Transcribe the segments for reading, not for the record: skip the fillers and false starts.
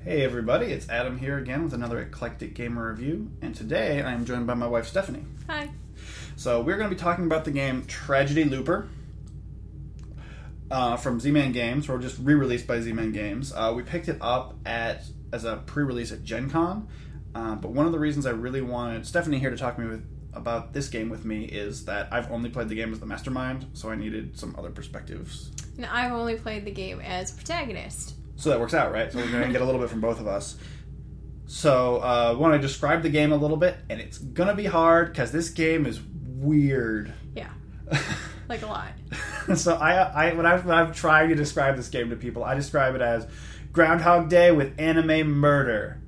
Hey everybody, it's Adam here again with another Eclectic Gamer review, and today I am joined by my wife Stephanie. Hi. So we're going to be talking about the game Tragedy Looper from Z-Man Games, or just re-released by Z-Man Games. We picked it up as a pre-release at Gen Con, but one of the reasons I really wanted Stephanie here to talk to me about this game with me is that I've only played the game as the mastermind, so I needed some other perspectives. And I've only played the game as protagonist. So that works out, right? So we're going to get a little bit from both of us. So I want to describe the game a little bit, and it's going to be hard because this game is weird. Yeah. Like a lot. So when I've tried to describe this game to people, I describe it as Groundhog Day with anime murder.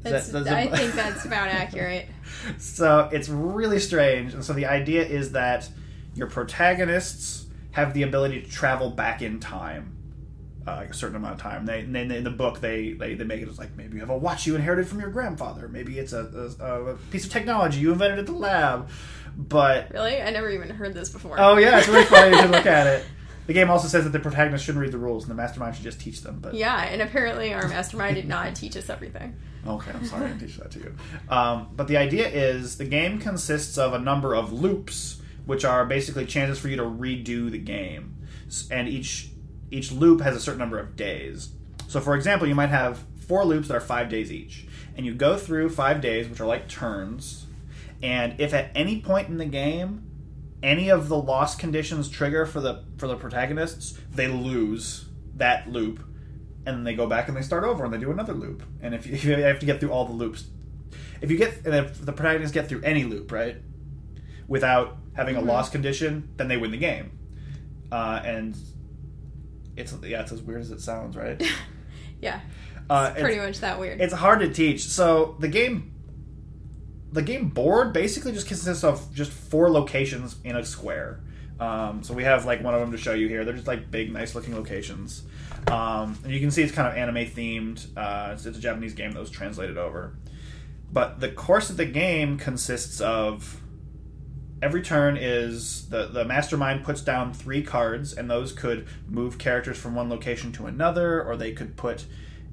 I think that's about accurate. So it's really strange. And so the idea is that your protagonists have the ability to travel back in time. Like a certain amount of time. They in the book they make it as like, maybe you have a watch you inherited from your grandfather. Maybe it's a piece of technology you invented at the lab. But really, I never even heard this before. Oh yeah, it's really funny. You should look at it. The game also says that the protagonist shouldn't read the rules and the mastermind should just teach them. But yeah, and apparently our mastermind did not teach us everything. Okay, I'm sorry I didn't teach that to you. But the idea is the game consists of a number of loops, which are basically chances for you to redo the game, and each loop has a certain number of days. So, for example, you might have 4 loops that are 5 days each. And you go through 5 days, which are like turns. And if at any point in the game, any of the loss conditions trigger for the protagonists, they lose that loop. And then they go back and they start over and they do another loop. And if you have to get through all the loops. If the protagonists get through any loop, right, without having a loss condition, then they win the game. And it's as weird as it sounds, right? Yeah. It's pretty much that weird. It's hard to teach. So the game board basically just consists of just 4 locations in a square. So we have like one of them to show you here. They're just like big, nice looking locations. And you can see it's kind of anime themed. It's a Japanese game that was translated over. But the course of the game consists of every turn is the mastermind puts down 3 cards, and those could move characters from one location to another, or they could put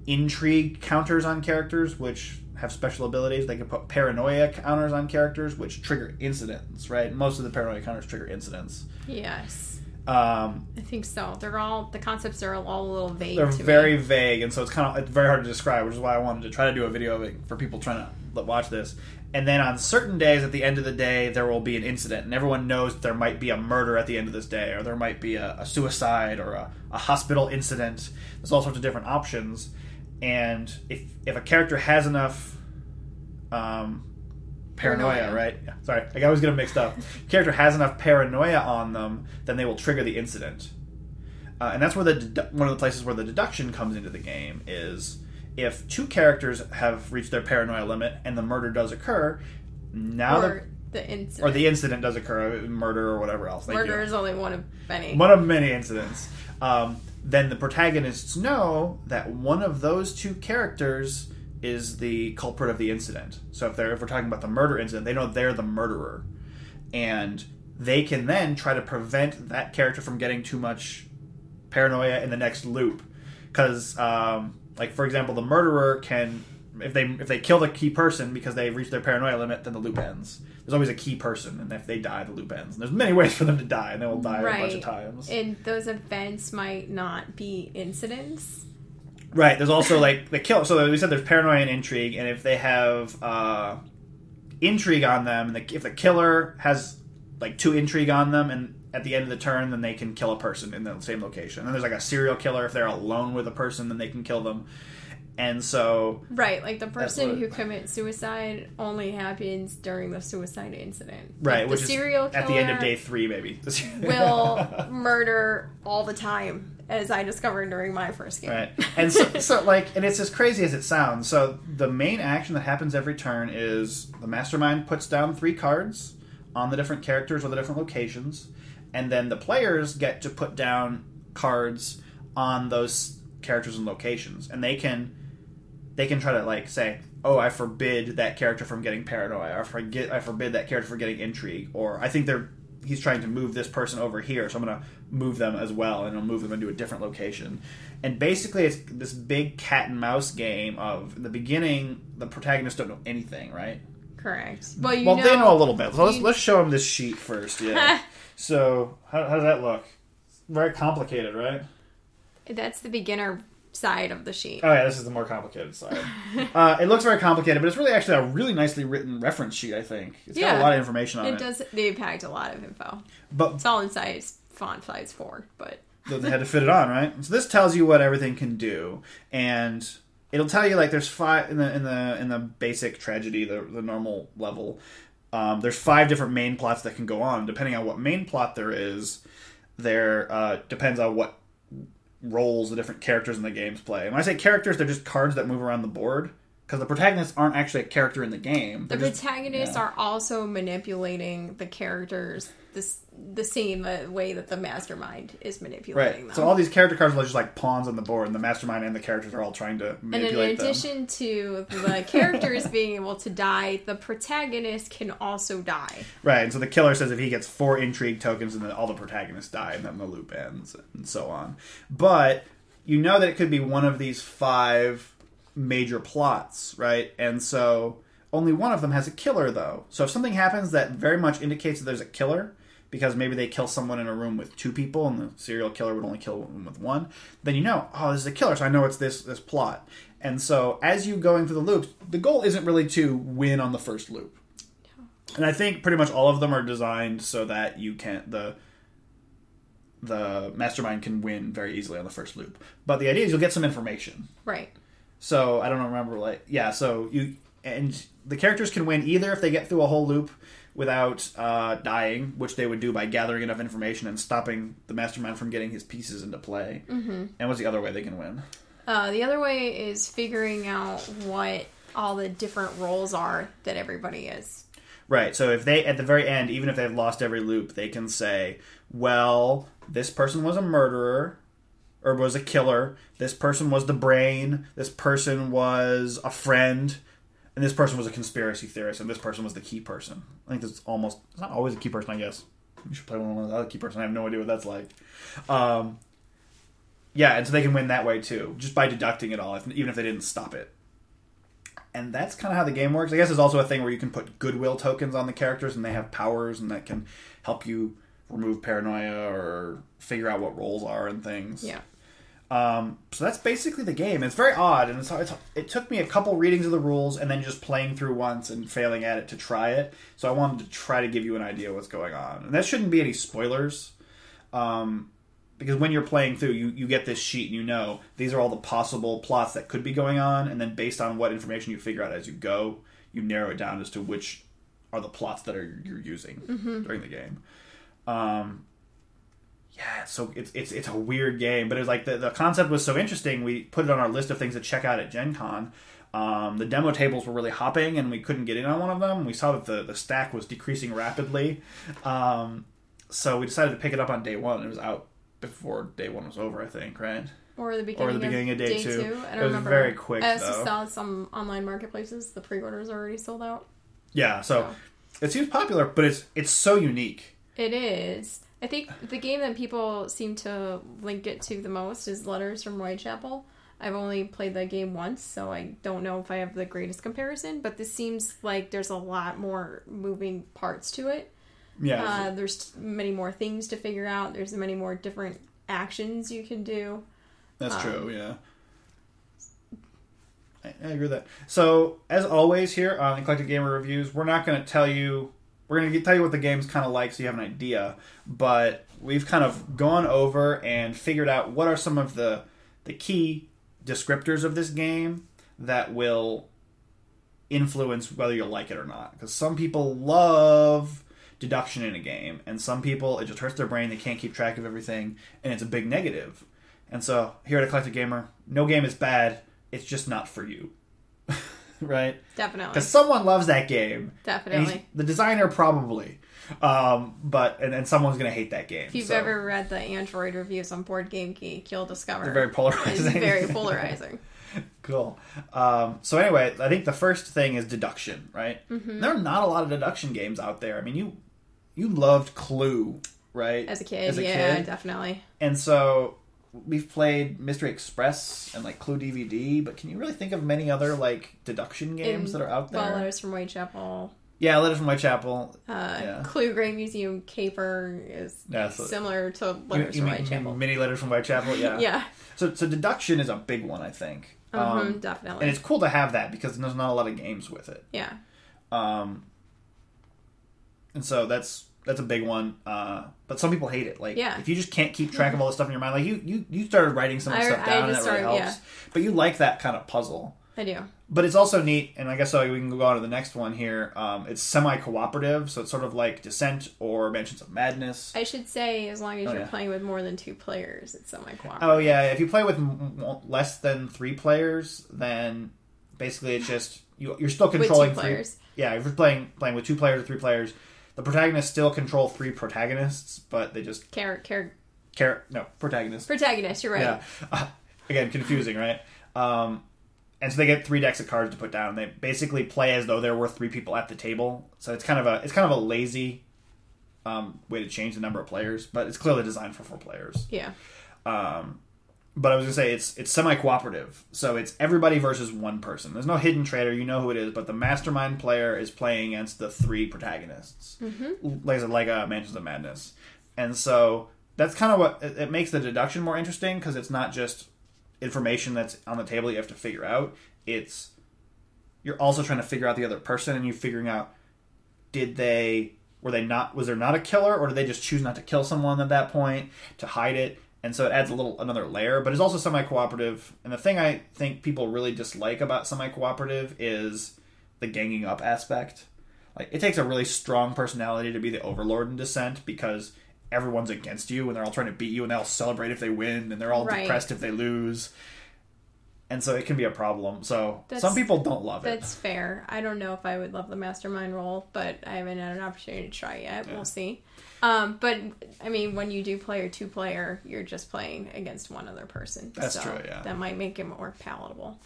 intrigue counters on characters, which have special abilities. They could put paranoia counters on characters, which trigger incidents, right? Most of the paranoia counters trigger incidents. Yes. I think so. The concepts are all a little vague. They're very vague, and so it's very hard to describe, which is why I wanted to try to do a video of it for people trying to watch this. And then on certain days, at the end of the day, there will be an incident, and everyone knows there might be a murder at the end of this day, or there might be a suicide, or a hospital incident. There's all sorts of different options, and if a character has enough paranoia, right? Yeah, sorry, I always get them mixed up. If a character has enough paranoia on them, then they will trigger the incident. And that's where one of the places where the deduction comes into the game is if 2 characters have reached their paranoia limit and the murder does occur, the incident does occur, murder or whatever else. Murder is only one of many. One of many incidents. Then the protagonists know that one of those 2 characters is the culprit of the incident. So if we're talking about the murder incident, they know they're the murderer. And they can then try to prevent that character from getting too much paranoia in the next loop. Because, like, for example, the murderer can, if they kill the key person because they reach their paranoia limit, then the loop ends. There's always a key person, and if they die, the loop ends. And there's many ways for them to die, and they will die a bunch of times. And those events might not be incidents. Right, there's also, like, the kill. So we said there's paranoia and intrigue, and if they have intrigue on them, and if the killer has, like, 2 intrigue on them, and at the end of the turn, then they can kill a person in the same location. And there's, like, a serial killer. If they're alone with a person, then they can kill them. And so... Right, like, the person who commits suicide only happens during the suicide incident. Right, like, which the serial killer at the end of day 3, maybe. will murder all the time, as I discovered during my first game. Right. And so like, and it's as crazy as it sounds. So the main action that happens every turn is the mastermind puts down 3 cards on the different characters or the different locations, and then the players get to put down cards on those characters and locations, and they can try to, like, say, oh, I forbid that character from getting paranoia, or I forbid that character from getting intrigue, or I think they're he's trying to move this person over here, so I'm going to move them as well, and I'll move them into a different location. And basically, it's this big cat and mouse game of, in the beginning, the protagonists don't know anything, right? Correct. Well, they know a little bit. So let's show them this sheet first, yeah. So, how does that look? Very complicated, right? That's the beginner side of the sheet. Oh, yeah, this is the more complicated side. It looks very complicated, but it's really actually a really nicely written reference sheet, I think. It's got a lot of information on it. They packed a lot of info. But it's all in font size 4, but... they had to fit it on, right? So this tells you what everything can do, and it'll tell you, like, there's 5 in the basic tragedy, the normal level. There's 5 different main plots that can go on. Depending on what main plot there is, there depends on what roles the different characters in the games play. And when I say characters, they're just cards that move around the board, because the protagonists aren't actually a character in the game. The protagonists are also manipulating the characters the same way that the mastermind is manipulating them. So all these character cards are just like pawns on the board, and the mastermind and the characters are all trying to manipulate them. And in addition to the characters being able to die, the protagonist can also die. Right, and so the killer says if he gets 4 intrigue tokens, and then all the protagonists die, and then the loop ends, and so on. But you know that it could be one of these 5 major plots, right? And so only one of them has a killer, though. So if something happens that very much indicates that there's a killer, because maybe they kill someone in a room with 2 people and the serial killer would only kill them with 1, then you know, oh, this is a killer, so I know it's this plot. And so as you going through the loops, the goal isn't really to win on the first loop. No. And I think pretty much all of them are designed so that you can the mastermind can win very easily on the first loop. But the idea is you'll get some information. Right. So I don't remember, so the characters can win either if they get through a whole loop without dying, which they would do by gathering enough information and stopping the mastermind from getting his pieces into play. Mm-hmm. And what's the other way they can win? The other way is figuring out what all the different roles are that everybody is. Right, so if they, at the very end, even if they've lost every loop, they can say, well, this person was a murderer, or was a killer, this person was the brain, this person was a friend, and this person was a conspiracy theorist, and this person was the key person. I think it's not always a key person, I guess. You should play one of the other key person. I have no idea what that's like. Yeah, and so they can win that way too, just by deducting it all, even if they didn't stop it. And that's kind of how the game works. I guess there's also a thing where you can put goodwill tokens on the characters, and they have powers, and that can help you remove paranoia or figure out what roles are and things. Yeah. So that's basically the game. It's very odd, and it took me a couple readings of the rules and then just playing through once and failing at it to try it. So I wanted to try to give you an idea of what's going on. And that shouldn't be any spoilers, because when you're playing through, you get this sheet and you know these are all the possible plots that could be going on, and then based on what information you figure out as you go, you narrow it down as to which are the plots that you're using during the game. Yeah, so it's a weird game, but it was like the concept was so interesting. We put it on our list of things to check out at Gen Con. The demo tables were really hopping, and we couldn't get in on one of them. We saw that the stack was decreasing rapidly, so we decided to pick it up on day 1. It was out before day 1 was over, I think, right? Or the beginning of day 2. I don't remember. It was very quick, I also saw some online marketplaces. The pre-orders are already sold out. Yeah, so it seems popular, but it's so unique. It is. I think the game that people seem to link it to the most is Letters from Whitechapel. I've only played that game once, so I don't know if I have the greatest comparison, but this seems like there's a lot more moving parts to it. Yeah. There's many more things to figure out. There's many more different actions you can do. That's true, yeah. I agree with that. So, as always here on Eclectic Gamer Reviews, we're not going to tell you... We're going to tell you what the game's kind of like so you have an idea, but we've kind of gone over and figured out what are some of the key descriptors of this game that will influence whether you'll like it or not. Because some people love deduction in a game, and some people, it just hurts their brain, they can't keep track of everything, and it's a big negative. And so, here at Eclectic Gamer, no game is bad, it's just not for you. Right? Definitely. Because someone loves that game. Definitely. The designer probably. But someone's going to hate that game. If you've ever read the Android reviews on Board Game Geek, you'll discover they're very polarizing. It's very polarizing. Cool. So anyway, I think the first thing is deduction, right? Mm-hmm. There are not a lot of deduction games out there. I mean, you loved Clue, right? As a kid, yeah, definitely. And so we've played Mystery Express and like Clue DVD, but can you really think of many other like deduction games that are out there? Well, Letters from Whitechapel. Yeah, Letters from Whitechapel. Clue Great Museum Caper is similar to Letters from Whitechapel. Mini Letters from Whitechapel, yeah. Yeah. So deduction is a big one, I think. Definitely. And it's cool to have that because there's not a lot of games with it. Yeah. And so that's a big one. But some people hate it. Like, if you just can't keep track of all this stuff in your mind, like you started writing some stuff down and that really helps. Yeah. But you like that kind of puzzle. I do. But it's also neat, and I guess we can go on to the next one here. It's semi-cooperative, so it's sort of like Descent or Mansions of Madness. I should say, as long as you're playing with more than 2 players, it's semi-cooperative. Oh, yeah. If you play with less than 3 players, then basically it's just... You're still controlling... With 2 players. Yeah, if you're playing with 2 players or 3 players, the protagonists still control 3 protagonists, but they just... Protagonists. Protagonists, you're right. Yeah. Again, confusing, right? And so they get 3 decks of cards to put down. They basically play as though there were 3 people at the table. So it's kind of a lazy way to change the number of players, but it's clearly designed for 4 players. Yeah. But I was gonna say it's semi-cooperative, so it's everybody versus 1 person. There's no hidden traitor, you know who it is, but the mastermind player is playing against the 3 protagonists, like Mansions of Madness, and so that's kind of what it makes the deduction more interesting because it's not just information that's on the table you have to figure out. You're also trying to figure out the other person, and you're figuring out was there not a killer, or did they just choose not to kill someone at that point to hide it? And so it adds another layer, but it's also semi-cooperative. And the thing I think people really dislike about semi-cooperative is the ganging up aspect. Like, it takes a really strong personality to be the overlord in Descent because everyone's against you and they're all trying to beat you and they all celebrate if they win and they're all depressed if they lose. And so it can be a problem. So some people don't love it. That's fair. I don't know if I would love the mastermind role, but I haven't had an opportunity to try yet. Yeah. We'll see. But, I mean, when you do play a 2-player, you're just playing against one other person. That's true, yeah. That might make it more palatable.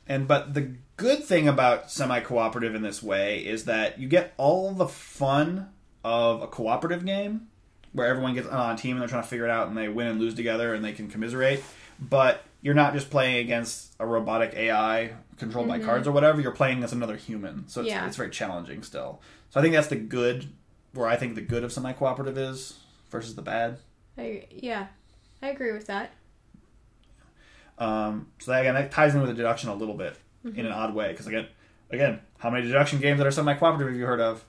But the good thing about semi-cooperative in this way is that you get all the fun of a cooperative game where everyone gets on a team and they're trying to figure it out and they win and lose together and they can commiserate. But you're not just playing against a robotic AI controlled by cards or whatever. You're playing against another human. So it's very challenging still. So I think that's the good, where I think the good of semi-cooperative is versus the bad. I agree with that. So that ties in with the deduction a little bit in an odd way. Because again, how many deduction games that are semi-cooperative have you heard of?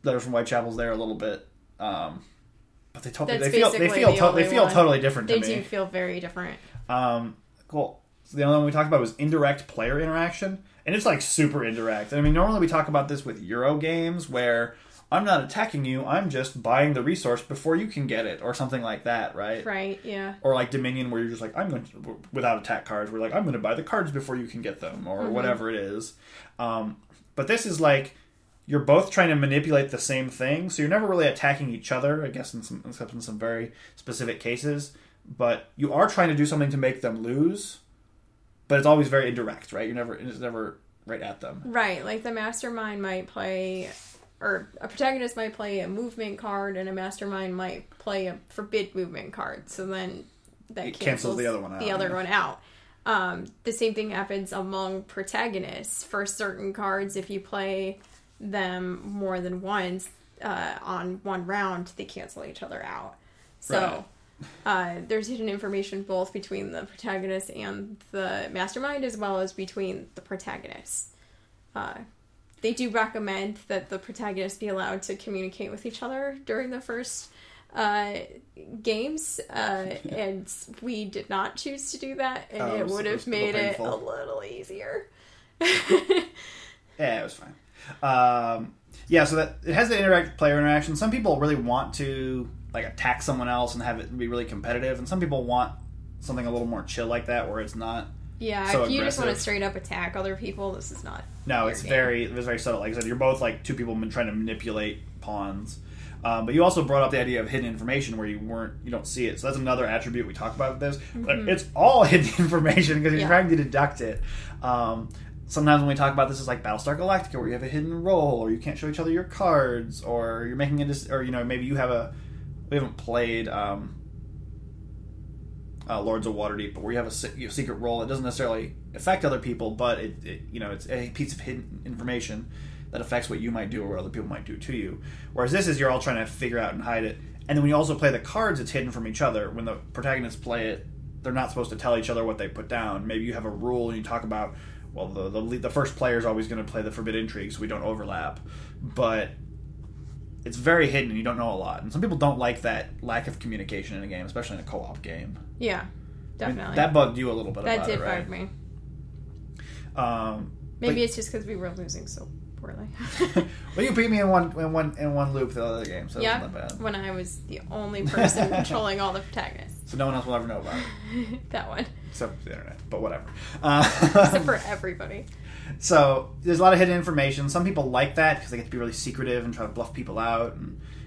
Letters from Whitechapel's there a little bit. But they feel totally different to me. They do feel very different. Cool. So the other one we talked about was indirect player interaction, and it's like super indirect. I mean, normally we talk about this with Euro games where I'm not attacking you, I'm just buying the resource before you can get it, or something like that, right? Right, yeah. Or like Dominion, where you're just like, without attack cards, we're like, I'm going to buy the cards before you can get them, or whatever it is. But this is like, you're both trying to manipulate the same thing, so you're never really attacking each other, I guess, except in some very specific cases. But you are trying to do something to make them lose, but it's always very indirect, right? It's never right at them. Right, like the mastermind might play, or a protagonist might play a movement card, and a mastermind might play a forbid movement card. So then that cancels the other one out. The other one out. The same thing happens among protagonists. For certain cards, if you play them more than once on one round, they cancel each other out. So there's hidden information both between the protagonist and the mastermind, as well as between the protagonists. They do recommend that the protagonists be allowed to communicate with each other during the first games, and we did not choose to do that, and it would have made it a little easier. Yeah, it was fine. So that it has the indirect player interaction. Some people really want to like attack someone else and have it be really competitive, and some people want something a little more chill like that, where it's not. Yeah, so if you aggressive. Just want to straight up attack other people, this is not. No, it's very subtle. Like I said, you're both like 2 people trying to manipulate pawns. But you also brought up the idea of hidden information where you don't see it. So that's another attribute we talk about with this. But it's all hidden information because you're trying to deduct it. sometimes when we talk about this, it's like Battlestar Galactica, where you have a hidden role, or you can't show each other your cards, or you're making or maybe you have we haven't played Lords of Waterdeep, but where you have a secret role. It doesn't necessarily affect other people, but it's a piece of hidden information that affects what you might do or what other people might do to you. Whereas this is, you're all trying to figure out and hide it. And then when you also play the cards, it's hidden from each other. When the protagonists play it, they're not supposed to tell each other what they put down. Maybe you have a rule and you talk about, well, the first player is always going to play the Forbidden Intrigue, so we don't overlap. But it's very hidden and you don't know a lot. And some people don't like that lack of communication in a game, especially in a co-op game. Yeah, definitely. I mean, that bugged you a little bit about it, right? That did bug me. Maybe it's just because we were losing so poorly. Well, you beat me in one loop the other game, so yeah, that's not bad. When I was the only person controlling all the protagonists. So no one else will ever know about it. That one. Except for the internet, but whatever. Except for everybody. So there's a lot of hidden information. Some people like that because they get to be really secretive and try to bluff people out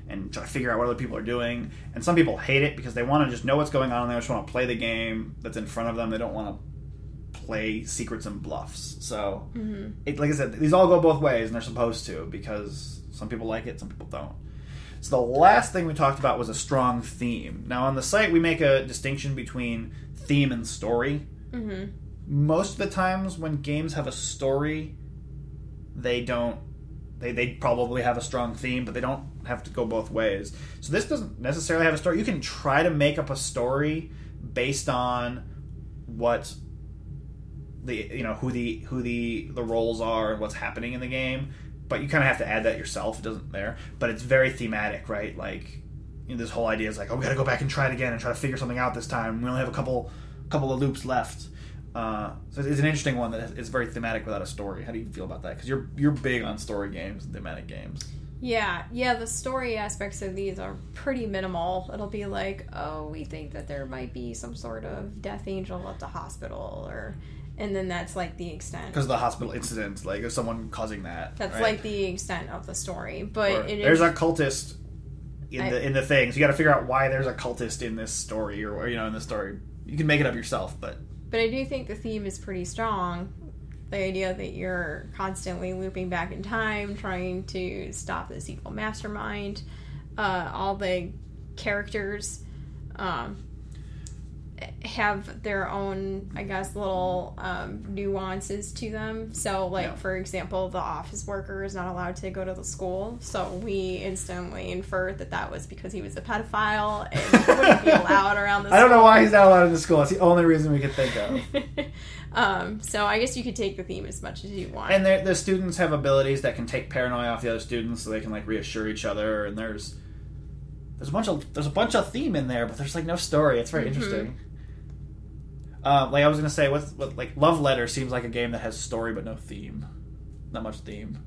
and try to figure out what other people are doing. And some people hate it because they want to just know what's going on and they just want to play the game that's in front of them. They don't want to play secrets and bluffs. So, like I said, these all go both ways, and they're supposed to, because some people like it, some people don't. So the last thing we talked about was a strong theme. Now on the site, we make a distinction between theme and story. Mm-hmm. Most of the times when games have a story, they probably have a strong theme, but they don't have to go both ways. So this doesn't necessarily have a story. You can try to make up a story based on what who the roles are and what's happening in the game, but you kind of have to add that yourself. It doesn't there, but it's very thematic, right? Like, this whole idea is like, oh, we got to go back and try it again and try to figure something out this time. We only have a couple of loops left. So it's an interesting one that is very thematic without a story. How do you feel about that? Because you're big on story games and thematic games. Yeah. The story aspects of these are pretty minimal. It'll be like, oh, we think that there might be some sort of death angel at the hospital, and then that's like the extent. Because the hospital incident, like there's someone causing that. That's right? like the extent of the story. But there's a cultist in the thing, so you got to figure out why there's a cultist in this story, or in the story. You can make it up yourself, but I do think the theme is pretty strong. The idea that you're constantly looping back in time, trying to stop this evil mastermind. All the characters have their own, I guess, little nuances to them. So, for example, the office worker is not allowed to go to the school. So we instantly inferred that was because he was a pedophile and he wouldn't be allowed around the school. I don't know why he's not allowed in the school. That's the only reason we could think of. So I guess you could take the theme as much as you want. And the students have abilities that can take paranoia off the other students, so they can reassure each other. And there's a bunch of theme in there, but there's no story. It's very interesting. I was gonna say, what Love Letter seems like a game that has story but no theme, not much theme,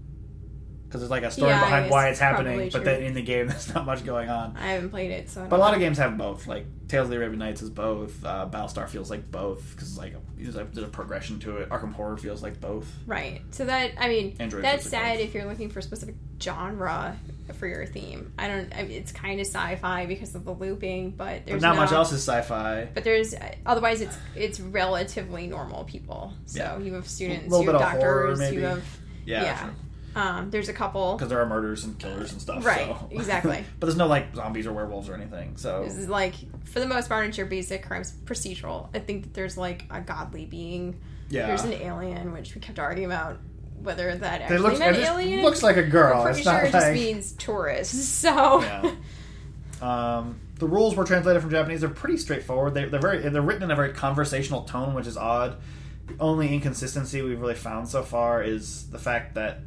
because there's a story behind why it's happening, but then in the game there's not much going on. I haven't played it, so. But a lot of games have both. Like Tales of the Arabian Nights is both. Battlestar feels like both because there's a progression to it. Arkham Horror feels like both. Right. So that's sad if you're looking for a specific genre for your theme. It's kind of sci-fi because of the looping, but there's not much else is sci-fi. But otherwise it's relatively normal people. So you have students, you have doctors, horror, maybe. you have there's a couple because there are murders and killers and stuff. Right, so. exactly. But there's no zombies or werewolves or anything. So this is for the most part, it's your basic crimes procedural. I think that there's a godly being. Yeah. There's an alien, which we kept arguing about whether that actually meant alien. It looks like a girl. I'm pretty sure it just means tourist. So. Yeah. The rules were translated from Japanese. They're pretty straightforward. They're written in a very conversational tone, which is odd. The only inconsistency we've really found so far is the fact that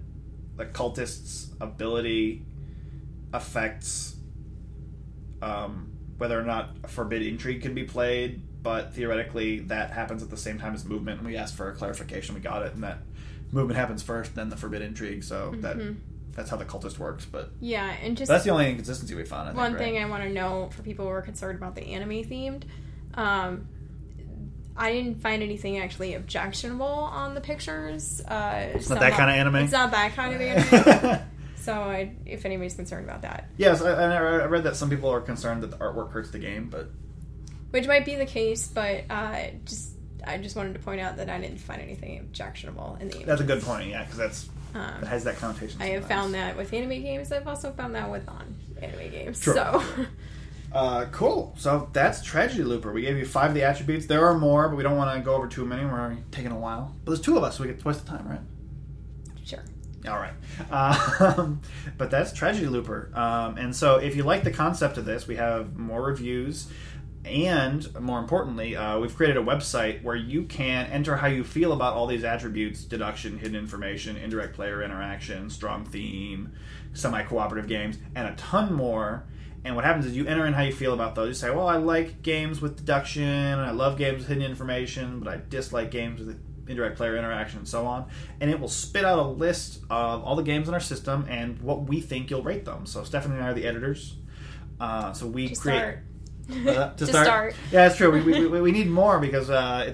the cultist's ability affects whether or not a forbid intrigue can be played, but theoretically that happens at the same time as movement, and we asked for a clarification. We got it, and that movement happens first, then the forbid intrigue, so that's how the cultist works. But yeah, and just that's the only inconsistency we found. One thing I want to know for people who are concerned about the anime themed, I didn't find anything actually objectionable on the pictures. It's not that kind of anime? It's not that kind of anime. So if anybody's concerned about that. Yes, I read that some people are concerned that the artwork hurts the game, but... Which might be the case, but just I just wanted to point out that I didn't find anything objectionable in the images. That's a good point, yeah, because that has that connotation. I have found that with anime games. I've also found that with non-anime games. True. So, cool. So that's Tragedy Looper. We gave you 5 of the attributes. There are more, but we don't want to go over too many. We're already taking a while. But there's 2 of us, so we get twice the time, right? sure. All right. But that's Tragedy Looper. And so if you like the concept of this, we have more reviews. And more importantly, we've created a website where you can enter how you feel about all these attributes: deduction, hidden information, indirect player interaction, strong theme, semi-cooperative games, and a ton more. And what happens is you enter in how you feel about those. You say, well, I like games with deduction, and I love games with hidden information, but I dislike games with indirect player interaction, and so on. And it will spit out a list of all the games in our system and what we think you'll rate them. So Stephanie and I are the editors. So we create... To start. Yeah, that's true. We need more because the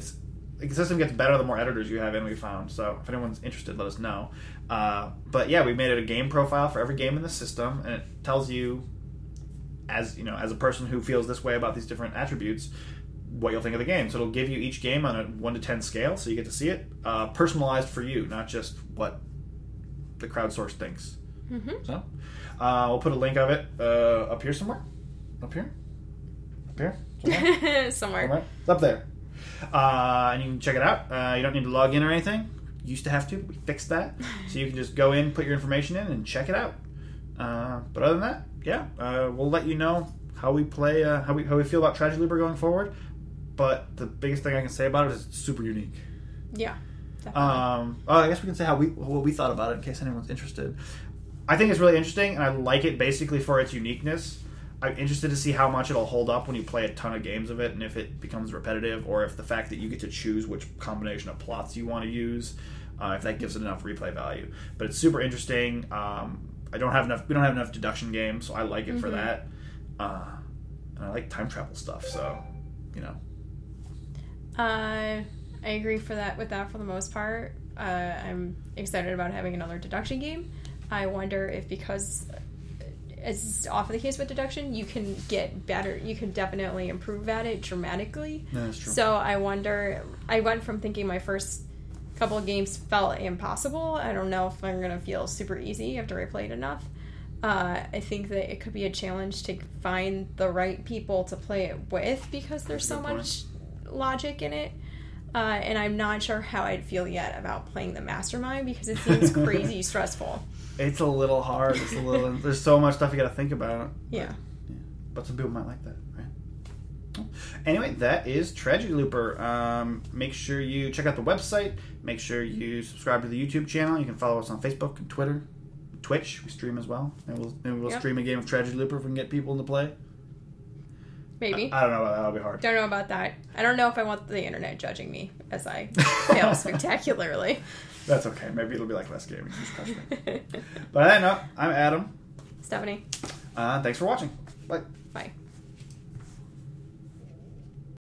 system gets better the more editors you have in, we found. So if anyone's interested, let us know. But yeah, we made it a game profile for every game in the system, and it tells you, as a person who feels this way about these different attributes, what you'll think of the game. So it'll give you each game on a 1 to 10 scale, so you get to see it personalized for you, not just what the crowdsource thinks. Mm-hmm. So we'll put a link of it up here somewhere. Up here. Somewhere. It's up there. And you can check it out. You don't need to log in or anything. You used to have to. We fixed that. So you can just go in, put your information in, and check it out. But other than that, yeah, we'll let you know how we play, how we feel about Tragedy Looper going forward. But the biggest thing I can say about it is it's super unique. Yeah, definitely. I guess we can say what we thought about it in case anyone's interested. I think it's really interesting, and I like it basically for its uniqueness. I'm interested to see how much it'll hold up when you play a ton of games of it, and if it becomes repetitive, or if the fact that you get to choose which combination of plots you want to use, if that gives it enough replay value. But it's super interesting. We don't have enough deduction games, so I like it for that. And I like time travel stuff, so I agree with that for the most part. I'm excited about having another deduction game. I wonder if, because as is often the case with deduction, you can get better. You can definitely improve at it dramatically. Yeah, that's true. So I wonder. I went from thinking my first couple of games felt impossible. I don't know if I'm going to feel super easy after I played enough. I think that it could be a challenge to find the right people to play it with, because there's so much logic in it. And I'm not sure how I'd feel yet about playing the mastermind, because it seems crazy stressful. It's a little hard. There's so much stuff you got to think about. Yeah. But some people might like that, right? Anyway, that is Tragedy Looper. Make sure you check out the website. Make sure you subscribe to the YouTube channel. You can follow us on Facebook and Twitter, Twitch. We stream as well. And we'll stream a game of Tragedy Looper if we can get people into play. Maybe. I don't know. That'll be hard. Don't know about that. I don't know if I want the internet judging me as I fail spectacularly. That's okay. Maybe it'll be like less gaming. Just crush me. But I know. I'm Adam. Stephanie. Thanks for watching. Bye. Bye.